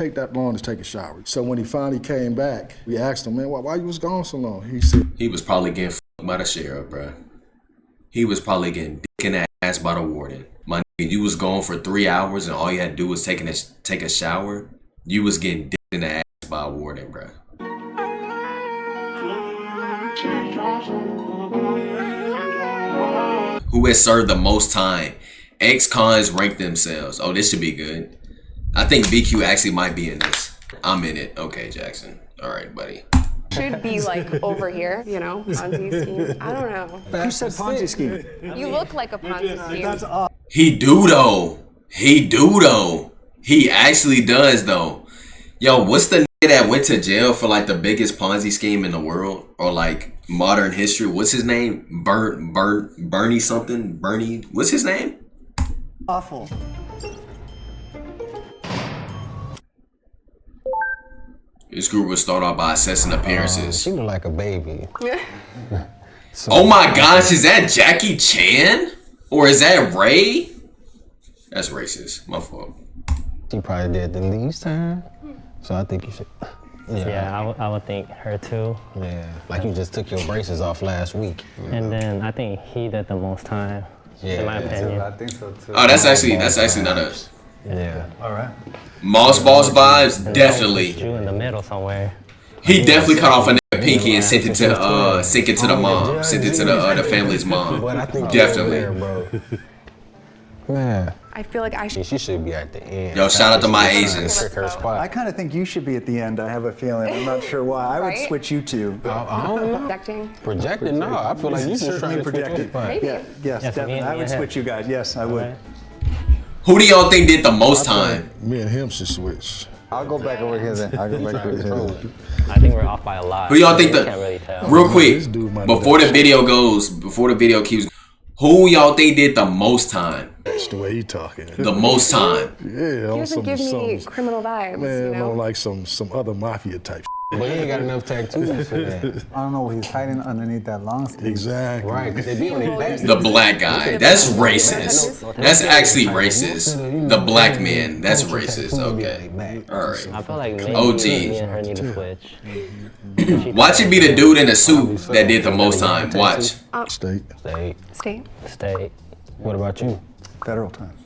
take that long to take a shower. So when he finally came back, we asked him, man, why you was gone so long? He said he was probably getting fucked by the sheriff, bro. He was probably getting dick in the ass by the warden. My nigga, you was gone for 3 hours and all you had to do was take a shower. You was getting dick in the ass by a warden, bro. Who has served the most time? Ex-cons rank themselves. Oh, this should be good. I think BQ actually might be in this. I'm in it. Okay, Jackson. All right, buddy. Should be like over here, you know, Ponzi scheme. I don't know. Who said Ponzi scheme? You look like a Ponzi scheme. That's odd. He do though. He do though. He actually does though. Yo, what's the nigga that went to jail for like the biggest Ponzi scheme in the world or like modern history? What's his name? Bernie something? Bernie? What's his name? Awful. This group would start off by assessing appearances. She look like a baby. So, oh my gosh, is that Jackie Chan? Or is that Ray? That's racist. My fault. She probably did the least time. So I think you should. Yeah, I would think her too. Yeah, like you just took your braces off last week. And then I think he did the most time, in my opinion. I think so too. Oh, that's actually not a Yeah. All right. Moss Boss vibes, definitely. You in the middle somewhere. He definitely cut off a nigga pinky and sent it to the mom, sent it to the family's mom. Definitely. Man, I feel like I should. she should be at the end. Yo, shout out to my Asians. Trick her spot. I kind of think you should be at the end. I have a feeling. I'm not sure why. I would Right? switch you two. I don't know. Projecting. Projected? No, I feel like you just trying to switch your projected. spot. Maybe. Yeah, yes, Yeah, for me definitely. and I me would and him. switch you guys. Yes, I would. Okay. Who do y'all think did the most time? me and him should switch. I'll go back over here then. I'll go back over here. I think we're off by a lot. Who y'all think I can't really tell. real quick, This dude might before have- the video keeps, who y'all think did the most time? That's the way he talking. The most time. Yeah, He on doesn't give me criminal vibes, man, you know? on like some other mafia type. But he ain't got enough tattoos for that. I don't know what he's hiding underneath that long sleeve. Exactly. Right, because they be on their back. The black guy. That's racist. That's actually racist. The black man. That's racist. Okay. All right. I feel like maybe OG. me and her need to switch. Watch it be the dude in the suit that did the most time. Watch. State. State. State. What about you? Federal time.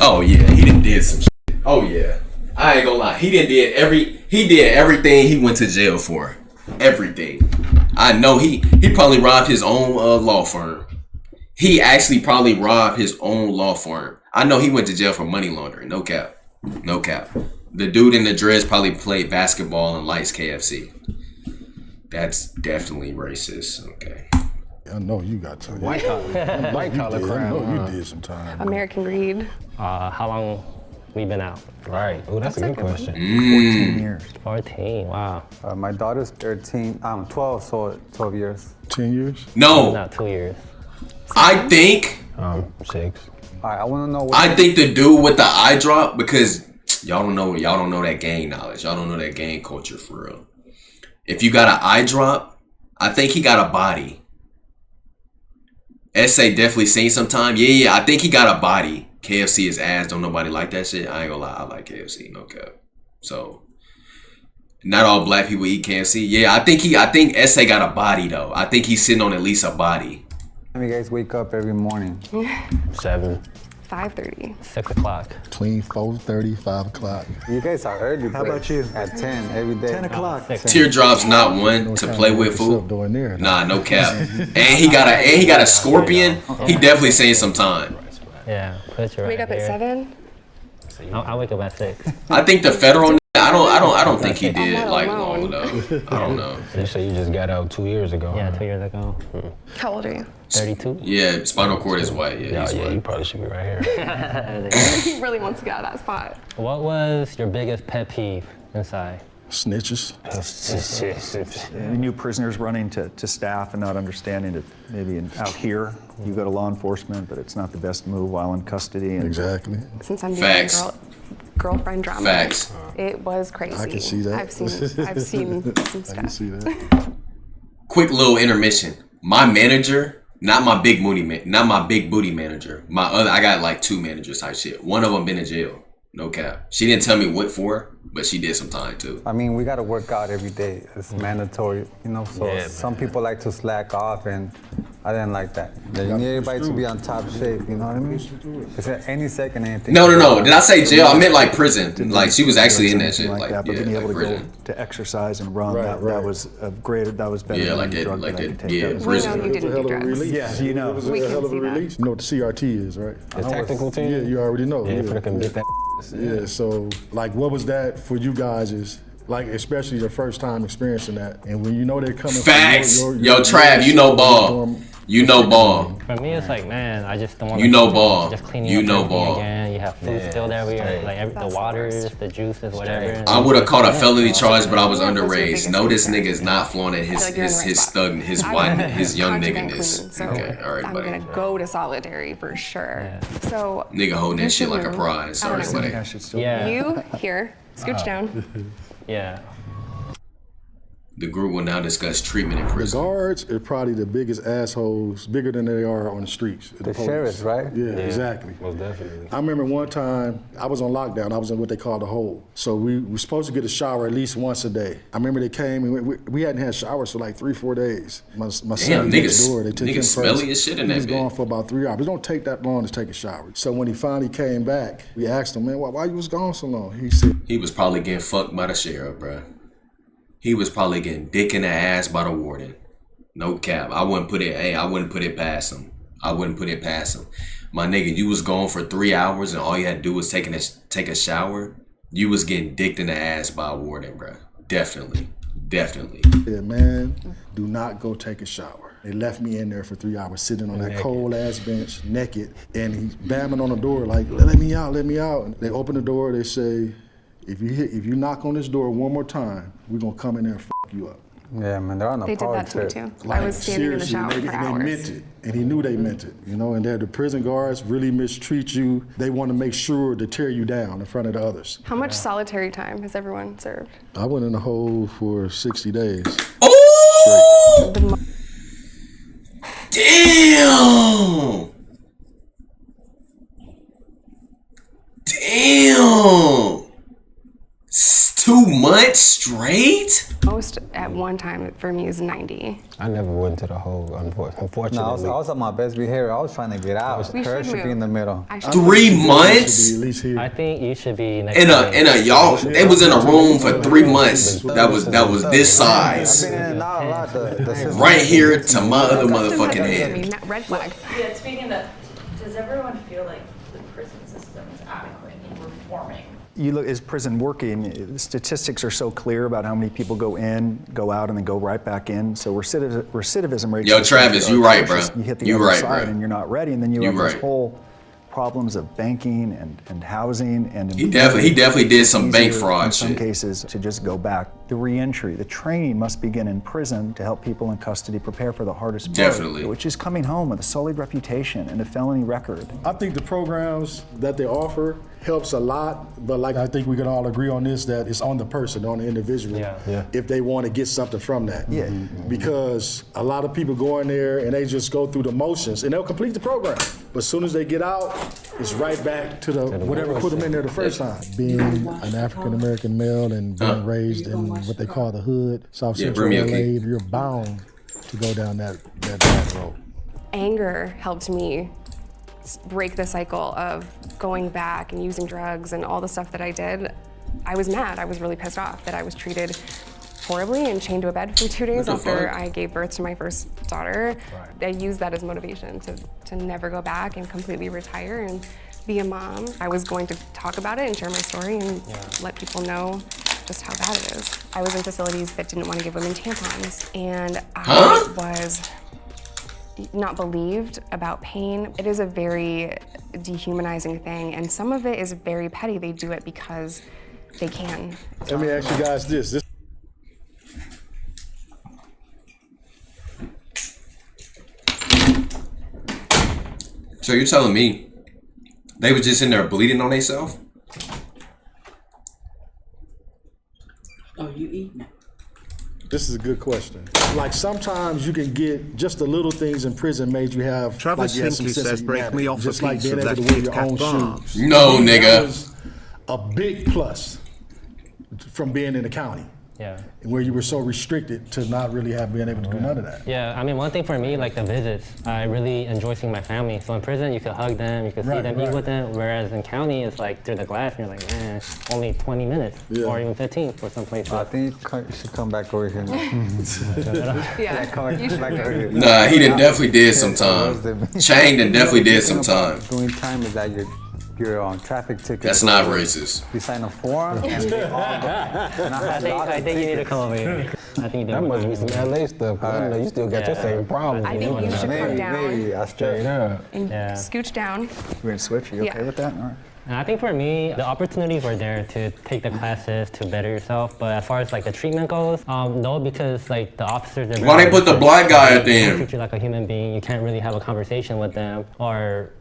Oh yeah, he did some shit. Oh yeah. I ain't gonna lie. He did everything he went to jail for. Everything. I know he probably robbed his own law firm. He actually probably robbed his own law firm. I know he went to jail for money laundering. No cap. No cap. The dude in the dreads probably played basketball and likes KFC. That's definitely racist. Okay. I know you got to. White collar I crime. know you did some time. American Greed. How long we been out? Right. Oh, that's a good question. 14 years. 14. Wow. My daughter's 13. I'm 12, so 12 years. 10 years? No, Not 2 years. I think 6. All right, I want to know what. I think the dude with the eye drop, because y'all don't know that gang knowledge. Y'all don't know that gang culture for real. If you got an eye drop, I think he got a body. SA definitely seen sometime. Yeah, I think he got a body. KFC is ass. Don't nobody like that shit. I ain't gonna lie, I like KFC, no cap. So not all black people eat KFC. Yeah, I think SA got a body though. I think he's sitting on at least a body. How many guys wake up every morning? 7. 5:30. 6 o'clock. Clean 4:30, 5 o'clock. You guys are early. How about you? At 10 every day. 10 o'clock. 6. Teardrop's not one to play with, fool. Doing there. Nah, no cap. And he got a scorpion. He definitely seen some time. Yeah. Put your Wake up at 7. I wake up at 6. I think the federal. I don't think he did like long though. I don't know. You say you just got out 2 years ago. Yeah, 2 years ago. How old are you? 32. Yeah, spinal cord is white. Yeah, he's Yeah, you white. probably should be right here. He really wants to get out of that spot. What was your biggest pet peeve inside? Snitches. New prisoners running to staff and not understanding that maybe out here you go to law enforcement, but it's not the best move while in custody. And Exactly. Since I'm Facts. doing girlfriend drama. Facts. It was crazy. I can see that. I've seen some I can stuff. see that. Quick little intermission. My manager, not my big booty manager. I got like 2 managers type shit. One of them been in jail. No cap. She didn't tell me what for, but she did some time too. I mean, we gotta work out every day. It's mandatory, you know. So Yeah, some people like to slack off, and I didn't like that. Yeah, you need everybody to be on top shape. You know what I mean? It's at any second, anything. No. Did I say jail? I meant like prison. Like she was actually in that shit. Like that, but yeah, being able like to prison. go to exercise and run, that was a great. That was better Yeah, than like any that- drug like that I that- could take. yeah, That was We prison. know you It was a didn't hell do of a drugs. release. Yeah, you know. It was We a can hell of see a that. release. You know what the CRT is, right? The technical team? Yeah, you already know. Yeah, for can beat that. Yeah, so like what was that for you guys is like especially your first time experiencing that and when you know they're coming Facts. from Yo, Trav, you know ball. You know ball. For me, it's like, man, I just don't want You know ball. Just cleaning You up know everything ball. again. You have food still there. Like That's the the waters, worst. the juices, whatever. I would have caught a felony charge, but I was What's your underage. biggest No, this concern? nigga is not flaunting I feel like you're in the right his spot. thug, his I'm white, a his young contraband nigga-ness. queen, so Okay, all right, I'm buddy. gonna go to solitary for sure. So Nigga holding you that shit should like a move. prize. I Sorry, don't know. buddy. I should still. Yeah. You here, scooch down. Yeah. The group will now discuss treatment in The prison. guards are probably the biggest assholes, bigger than they are on the streets. The sheriffs, right? Yeah, exactly. Most definitely. I remember one time I was on lockdown. I was in what they call the hole. So we were supposed to get a shower at least once a day. I remember they came and we hadn't had showers for like 3-4 days. My son next door, they took him niggas first. smelly as shit in He that was gone bitch. for about 3 hours. It don't take that long to take a shower. So when he finally came back, we asked him, man, why you was gone so long? He said, He was probably getting fucked by the sheriff, bruh. He was probably getting dick in the ass by the warden. No cap. I wouldn't put it past him. I wouldn't put it past him. My nigga, you was gone for 3 hours and all you had to do was take a shower. You was getting dicked in the ass by a warden, bruh. Definitely. yeah, man, do not go take a shower. They left me in there for 3 hours sitting on that cold ass bench, naked, and he's banging on the door like, let me out. And they open the door, they say, if you knock on this door one more time, we're gonna come in there and fuck you up. Yeah, man, they're on a They did power that to me trip. too. I was standing in the shower seriously, for they hours. meant it, and he knew they meant it, you know. And the prison guards really mistreat you. They want to make sure to tear you down in front of the others. How much solitary time has everyone served? I went in the hole for 60 days. Oh! The mo- Damn! Damn! 2 months straight? most at one time for me is 90. I never went to the hole, unfortunately. No, I was on my best behavior. I was trying to get out. We Her should should be in the move. middle. I should 3 Should months? be at least here. I think you should be next In to me. a y'all, they was in a room for 3 months. That was this I've size. been in and out a lot. The system- Right here to my other System motherfucking has head. I mean, red flag. Yeah, speaking of, does everyone feel like the prison system is adequate in reforming? You look, is prison working? The statistics are so clear about how many people go in, go out, and then go right back in. So recidivism rates. Yo, Travis, you right, bro. You hit the You other right, side bro. and you're not ready, and then you You have this right. whole problems of banking and housing and He definitely did some bank easier fraud in some shit. cases to just go back. The reentry, the training must begin in prison to help people in custody prepare for the hardest part, Definitely. which is coming home with a sullied reputation and a felony record. I think the programs that they offer helps a lot, but like I think we can all agree on this, that it's on the person, on the individual, if they want to get something from that. Yeah. Because a lot of people go in there and they just go through the motions and they'll complete the program. But as soon as they get out, it's right back to the whatever put them in there the first time. Being an African-American male and being raised in what they call the hood, South Yeah, Central bring me a LA, cake. you're bound to go down that bad road. Anger helped me break the cycle of going back and using drugs and all the stuff that I did. I was mad. I was really pissed off that I was treated horribly and chained to a bed for 2 days What the after fuck? I gave birth to my first daughter. I used that as motivation to never go back and completely retire and be a mom. I was going to talk about it and share my story and let people know just how bad it is. I was in facilities that didn't want to give women tampons, and I was not believed about pain. It is a very dehumanizing thing, and some of it is very petty. They do it because they can. Let me ask you guys this. So you're telling me they was just in there bleeding on themselves? Oh, you eating it? This is a good question. Like sometimes you can get just the little things in prison made you have. Travis like you had some simply sense says, of "Break humanity, me off a just like piece being of able that to wear Kit your Kat own bar." shoes. No, That nigga. was a big plus from being in the county. Yeah. Where you were so restricted to not really have been able to do none of that. Yeah, I mean, one thing for me, like the visits, I really enjoy seeing my family. So in prison, you could hug them, you could see them, eat with them. Whereas in county, it's like through the glass, and you're like, man, only 20 minutes or even 15 for some places. I think you should come back over here now. Yeah, you should back over here. Nah, he done definitely did some time. Chang done definitely did some time. Doing time is that you're on traffic ticket. That's not racist. You sign a form and they all go. And I think you need to come over here. I think you That do. must be some LA stuff. 'Cause I know you still got your same problem. I think you should come down maybe I straight up. and scooch down. We're gonna switch. Are you okay Yeah. with that? All right. And I think for me, the opportunities were there to take the classes to better yourself. But as far as like the treatment goes, no, because like the officers, they're Why they put the black guy at the they end? treat you like a human being. You can't really have a conversation with them or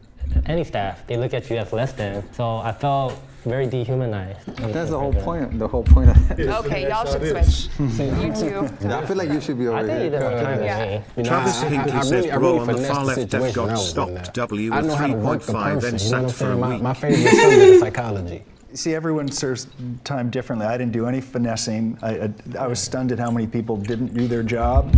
any staff. They look at you as less than. So I felt very dehumanized. That's the whole point. The whole point of that. Okay, y'all should switch. You two. I feel like you should be over I think you here. did more time Yeah. than me. You know, Travis Hinkley says, bro, on the finessed far left, they've situation got I was in stopped there. W I with know how to work the 3.5, then person, you know what sacked for a I'm saying? week. My favorite subject is psychology. See, everyone serves time differently. I didn't do any finessing. I was stunned at how many people didn't do their job.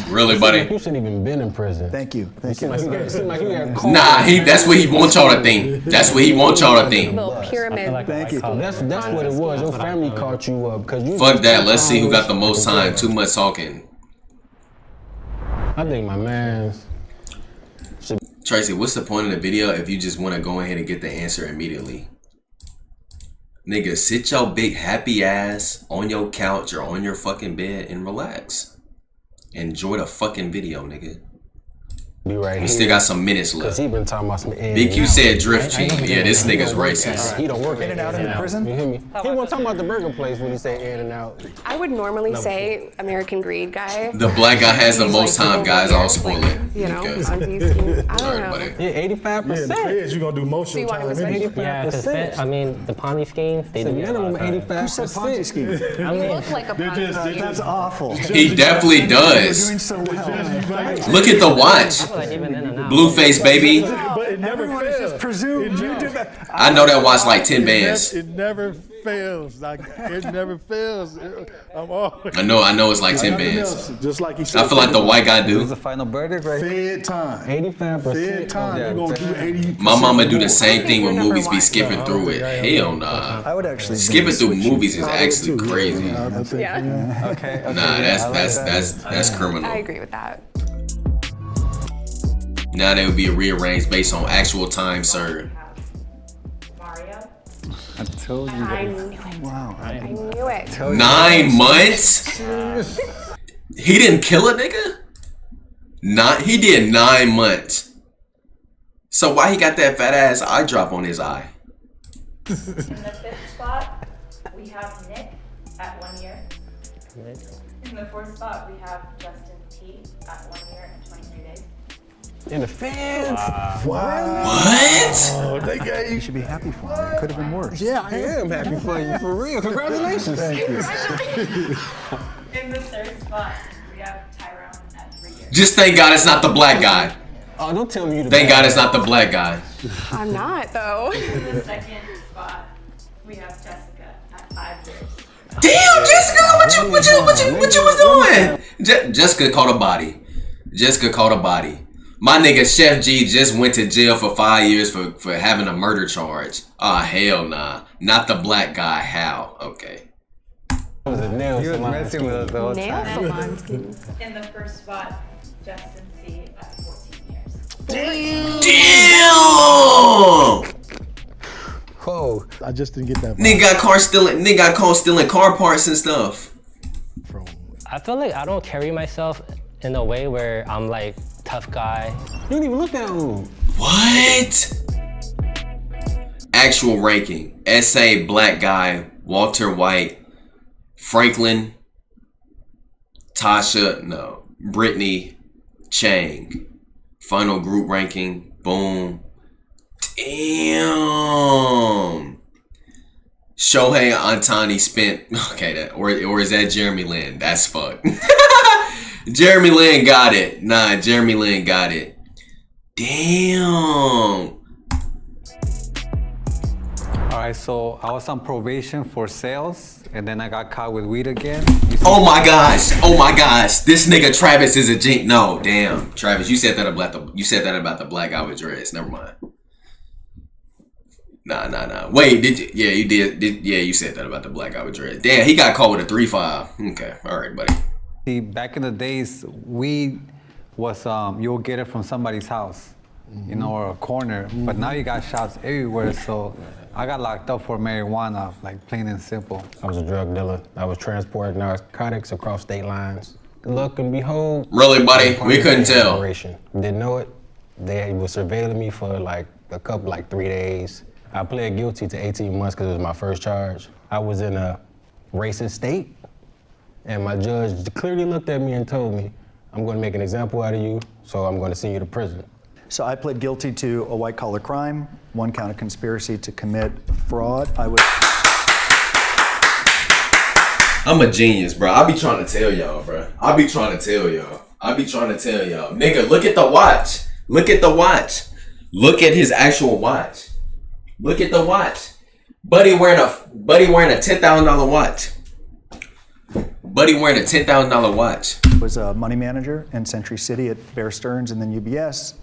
Really, buddy? You shouldn't even been in prison. Thank you. Thank you. It seemed like you got caught. Nah, that's what he wants y'all to think. That's what he wants y'all to think. Little pyramid. Thank you. That's what it was. Your family caught you up because you. Fuck that. Let's see who got the most time. Too much talking. I think my man. Tracy, what's the point of the video if you just want to go ahead and get the answer immediately? Nigga, sit your big happy ass on your couch or on your fucking bed and relax. Enjoy the fucking video, nigga. Be right We here. still got some minutes Cause left. he been talking about some in Big and Q out. said drift cheat. Yeah, this nigga's racist. He don't work In and out of the prison? You hear me? He wasn't talking about the burger place when he said in and out. I would normally say American Greed guy. The black guy has the He's most like time, over guys. here, I'll spoil like, it. You know, Okay. on these. I Sorry, don't know. buddy. Yeah, 85%. Yeah, the feds, you're gonna do most So of you the want time. to anyway. switch? Yeah, because I mean, the Ponzi schemes, they The do get a lot minimum of time. 85%. Who said Ponzi scheme? I You mean, look like a Ponzi. That's awful. He definitely We're does. doing so well. Look at the watch. like even in and out. Blueface, baby. But it never Everyone is fails. just presumed you did that. I know that watch like 10 bands. It never fails. Like it never fails. I'm always. I know it's like 10 Nothing bands. else. Just like he said. I feel like the white guy This is do. the final verdict, right? Fed time. 85%. Fed time. Yeah, You're gonna do 80. My mama do the same thing when movies be skipping through it. Hell nah. I would actually Skipping through movies is I would actually too. crazy. I think, Yeah, Okay. Nah, that's I criminal. agree with that. Now they would be rearranged based on actual time served. Mario. I told you. I knew it. Wow. I knew it. 9 months? He didn't kill a nigga? He did 9 months. So why he got that fat ass eye drop on his eye? In the 5th spot, we have Nick at 1 year. In the 4th spot, we have Justin T at 1 year and 23 days. In the fence. What? Oh, they gave You should be happy for me. It could have been worse. Yeah, I am happy for you. For real. Congratulations. Thank you. In the 3rd spot, we have Tyrone at 3 years. Just thank God it's not the black guy. Oh, don't tell me you the Thank bad God it's guy. not the black guy. I'm not though. In the 2nd spot, we have Jessica at 5 years. Damn, Jessica, what you was doing? Jessica caught a body. Jessica caught a body. My nigga Chef G just went to jail for 5 years for having a murder charge. Ah, hell nah. Not the black guy. How? Okay. It was a nail He was salon messing scheme. with us the whole Nail time. salon scheme. In the 1st spot, Justin C at 14 years. Damn! Whoa. I just didn't get that. Nigga got caught stealing car parts and stuff. From I feel like I don't carry myself in a way where I'm like tough guy. You didn't even look that rude. What? Actual ranking. SA black guy, Walter White, Franklin, Brittany, Chang. Final group ranking, boom. Damn. Shohei Antani spent, or is that Jeremy Lin? That's fucked. Jeremy Lin got it. Nah, Jeremy Lin got it. Damn. All right, so I was on probation for sales, and then I got caught with weed again. Oh my gosh! Oh my gosh! This nigga Travis is a jinx. No, damn, Travis, you said that about the black guy with dreads. Never mind. Nah. Wait, did you? Yeah, you did. Yeah, you said that about the black guy with dreads. Damn, he got caught with a 3.5. Okay, all right, buddy. See, back in the days, weed was you'll get it from somebody's house, you know, or a corner. But now you got shops everywhere, so I got locked up for marijuana, like plain and simple. I was a drug dealer. I was transporting narcotics across state lines. Look and behold. Really, buddy? We couldn't tell. Didn't know it. They were surveilling me for like 3 days. I pled guilty to 18 months because it was my first charge. I was in a racist state, and my judge clearly looked at me and told me, I'm going to make an example out of you, so I'm going to send you to prison. So I pled guilty to a white-collar crime, 1 count of conspiracy to commit fraud. I'm a genius, bro. I be trying to tell y'all, bro. Nigga, look at the watch. Look at his actual watch. Look at the watch. Buddy wearing a $10,000 watch. Was a money manager in Century City at Bear Stearns and then UBS.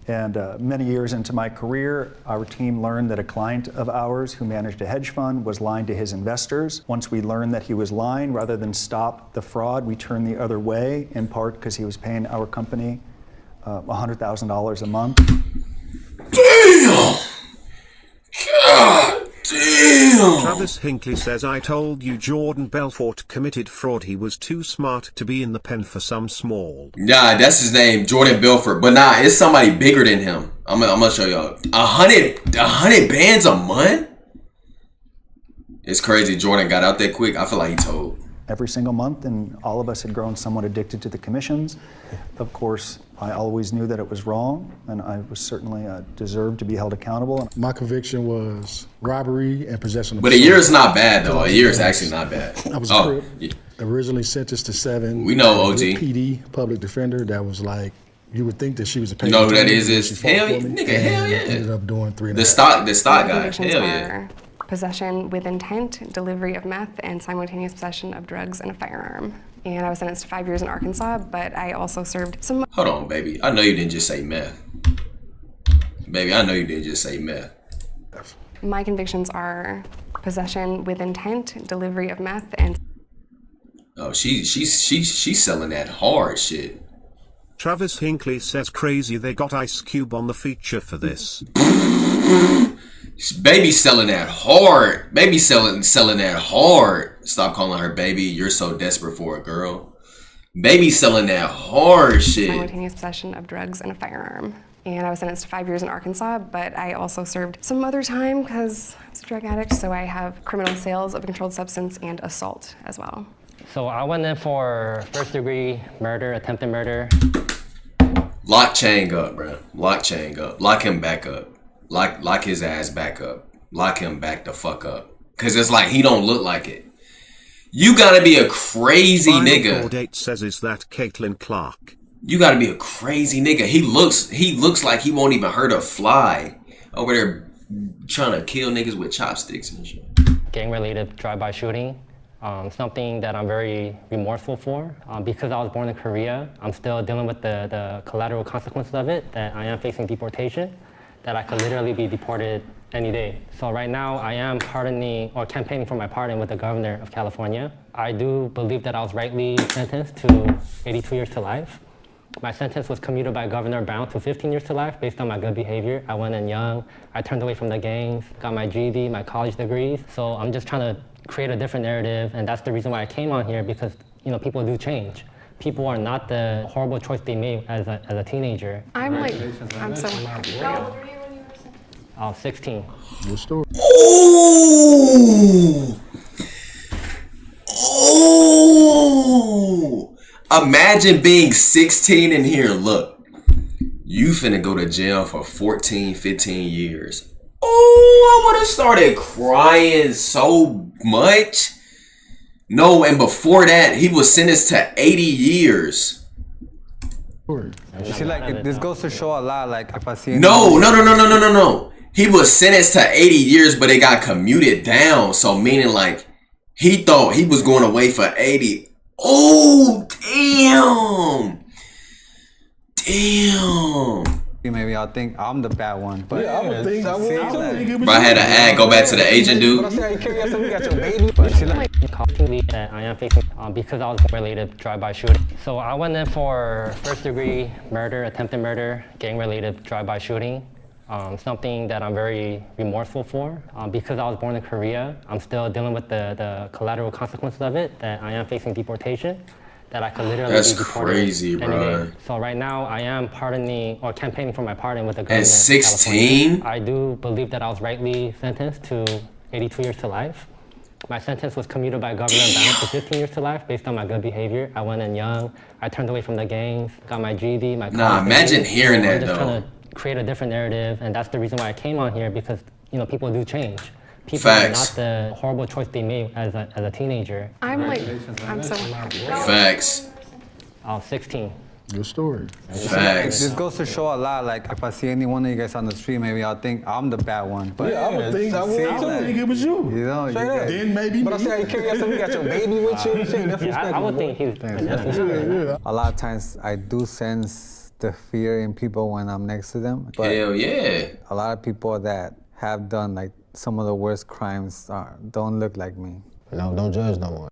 And many years into my career, our team learned that a client of ours who managed a hedge fund was lying to his investors. Once we learned that he was lying, rather than stop the fraud, we turned the other way, in part because he was paying our company $100,000 a month. Damn! God damn! Travis Hinckley says, I told you Jordan Belfort committed fraud. He was too smart to be in the pen for some small. Nah, that's his name, Jordan Belfort. But nah, it's somebody bigger than him. I'm gonna show y'all. 100 bands a month? It's crazy Jordan got out that quick. I feel like he told. Every single month, and all of us had grown somewhat addicted to the commissions. Of course, I always knew that it was wrong, and I was certainly deserved to be held accountable. My conviction was robbery and possession of But a year is not bad, though. A year is actually not bad. I was yeah. originally sentenced to 7. We know OG. PD, public defender, that was like, you would think that she was a patient. You know who that is? Hell yeah, nigga, hell yeah. Ended up doing 3.5. The stock guy, hell yeah. Possession with intent, delivery of meth, and simultaneous possession of drugs and a firearm. And I was sentenced to 5 years in Arkansas, but I also served some... Hold on, baby. I know you didn't just say meth. Baby, I know you didn't just say meth. My convictions are possession with intent, delivery of meth, and... Oh, she's selling that hard shit. Travis Hinckley says, crazy they got Ice Cube on the feature for this. Baby selling that hard. Baby selling that hard. Stop calling her baby. You're so desperate for a girl. Baby selling that hard shit. Simultaneous possession of drugs and a firearm. And I was sentenced to 5 years in Arkansas, but I also served some other time because I was a drug addict, so I have criminal sales of a controlled substance and assault as well. So I went in for first-degree murder, attempted murder. Lock Chang up, bro. Lock Chang up. Lock him back up. Lock his ass back up. Lock him back the fuck up. Cause it's like he don't look like it. You gotta be a crazy nigga. Final says, is that Caitlin Clark? You gotta be a crazy nigga. He looks like he won't even hurt a fly over there trying to kill niggas with chopsticks and shit. Gang-related drive-by shooting. Something that I'm very remorseful for. Because I was born in Korea, I'm still dealing with the collateral consequences of it, that I am facing deportation, that I could literally be deported any day. So right now, I am pardoning or campaigning for my pardon with the governor of California. I do believe that I was rightly sentenced to 82 years to life. My sentence was commuted by Governor Brown to 15 years to life based on my good behavior. I went in young, I turned away from the gangs, got my GED, my college degrees. So I'm just trying to create a different narrative, and that's the reason why I came on here, because people do change. People are not the horrible choice they made as a teenager. I'm so happy for you. I was 16. Good story. Ooh! Ooh! Imagine being 16 in here. Look, you finna go to jail for 14, 15 years. Oh, I would have started crying so much. No, and before that, he was sentenced to 80 years. You see, like, this goes to show a lot, like, if I see... No. he was sentenced to 80 years, but it got commuted down. So meaning like he thought he was going away for 80. Oh, damn. Damn. Maybe I'll think I'm the bad one. But Yeah, I would think it was Bro, I had to add, go back to the agent dude. But that I am facing because I was related drive-by shooting. So I went in for first-degree murder, attempted murder, gang-related drive-by shooting. Something that I'm very remorseful for. Because I was born in Korea, I'm still dealing with the collateral consequences of it, that I am facing deportation, that I could literally That's be deported crazy, any bro. day. So right now, I am pardoning or campaigning for my pardon with the government. At 16? I do believe that I was rightly sentenced to 82 years to life. My sentence was commuted by Governor Brown to 15 years to life based on my good behavior. I went in young, I turned away from the gangs, got my GED, my Nah, imagine hearing that, I'm just though. trying to create a different narrative, and that's the reason why I came on here, because people do change. People Facts. are not the horrible choice they made as a teenager. I'm so happy. Facts. I was 16. Good story. Facts. this goes to show a lot. Like if I see any one of you guys on the street, maybe I'll think I'm the bad one. But Yeah, I would think it was you. you know, you guys, Then maybe But I me. say, you carry yourself, you got your baby with you. Shit, that's I would think he's. a lot of times I do sense the fear in people when I'm next to them. But Hell yeah. a lot of people that have done like some of the worst crimes don't look like me. No, don't judge no one.